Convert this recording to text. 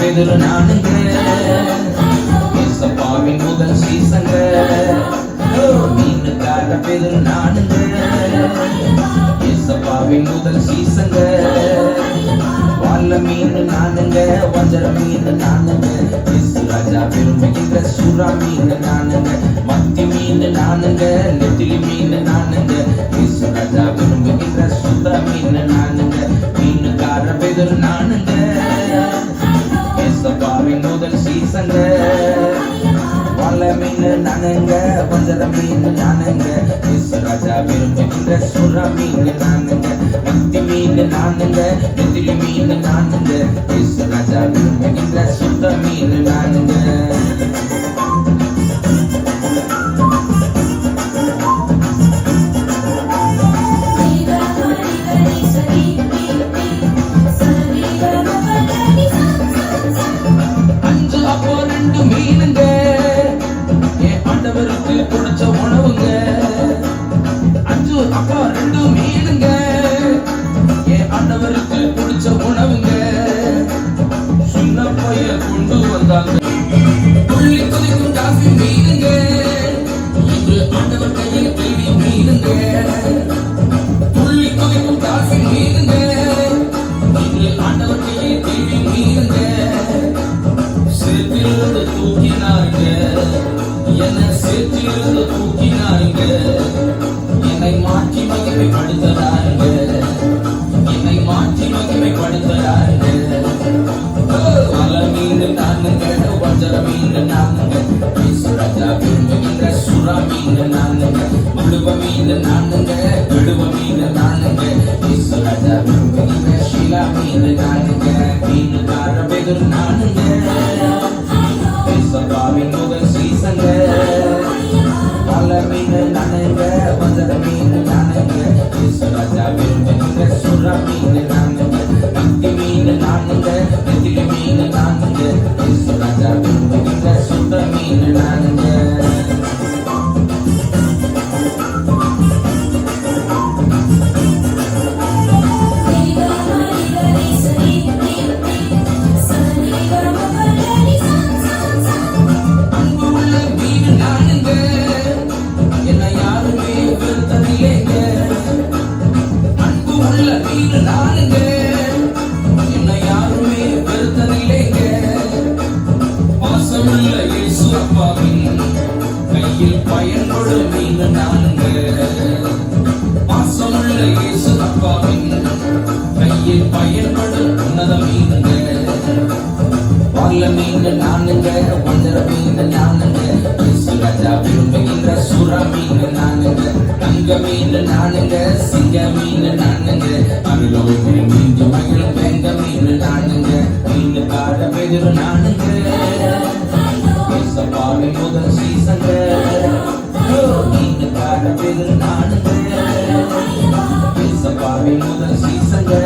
பெதிரு நானுங்க ஏசப்பாவின் முதல் சீசங்க மீனுக்கார பெதிரு நானுங்க ஏசப்பாவின் முதல் சீசங்க வாழ மீன் நானுங்க வஞ்சர மீன் நானுங்க ராஜா விரும்புகின்ற சுறா மீன் நானுங்க மத்தி மீன் நானுங்க நெத்திலி மீன் நானுங்க ராஜா விரும்புகின்ற சுதா மீன் நானுங்க மீனுக்கார பெதிரு நானுங்க ஏசப்பாவின் முதல் சீசங்க வாழ மீன் நானுங்க வஞ்சர மீன் நானுங்க ராஜா விரும்புகின்ற சுறா மீன் நானுங்க மத்தி மீன் நானுங்க நெத்திலி மீன் நானுங்க ராஜா விரும்புகின்ற சுத்த மீன் நானுங்க பிடிச்ச உணவுங்க அஞ்சு அப்பா ரெண்டு மீனுங்க என் ஆண்டவருக்கு பிடிச்ச உணவுங்க சின்ன பைய கொண்டு வந்தாங்க துள்ளி துளிக்கும் காஃபி மீனுங்க இன்று ஆண்டவர் கையில் கேள்வி மீனுங்க துள்ளி துளிக்கும் காஃபி மீனுங்க இன்று ஆண்டவர் கையில் கேள்வி மீனுங்க சேர்த்திலிருந்து தூக்கினாருங்க என்னை சேர்த்திலிருந்து தூக்கினாருங்க என்னை மாற்றி மகிமைப்படுத்துறாருங்க என்னை மாற்றி மகிமைப்படுத்துறாருங்க பல மீன் நானுங்க வஞ்சர மீன் நானுங்க ராஜா விரும்புகின்ற சுறா மீன் நானுங்க முழுவ மீன் நானுங்க விடுவ மீன் நானுங்க ராஜா விரும்புகின்ற ஷீலா மீன் நானுங்க மீனுக்கார பெதிரு நானுங்க ஏசப்பாவின் முதல் சீசங்க பல மீன் நானுங்க வஞ்சர மீன் நானுங்க ராஜா விரும்புகின்ற சுறா மீன் நானுங்க மத்தி மீன் நானுங்க நெத்திலி மீன் நானுங்க ராஜா விரும்புகின்ற சுத்த மீன் நானுங்க நானுங்க என்னை யாருமே வெறுத்ததில்லைங்க பாசமுள்ள இயேசு அப்பாவின் கையில் பயன்படும் மீன் நானுங்க பாசமுள்ள இயேசு அப்பாவின் கையில் பயன்படும் உன்னத மீனுங்க வாழ மீன் நானுங்க வஞ்சர மீன் நானுங்க ராஜா விரும்புகின்ற சுறா மீன் நானுங்க தங்க மீன் நானுங்க சிங்க மீன் நானுங்க அருளோடு மீண்டு மகிழும் வெங்க மீன் நானுங்க மீனுக்கார பெதிரு நானுங்க ஏசப்பாவின் முதல் சீசங்க மீனுக்கார பெதிரு நானுங்க ஏசப்பாவின் முதல் சீசங்க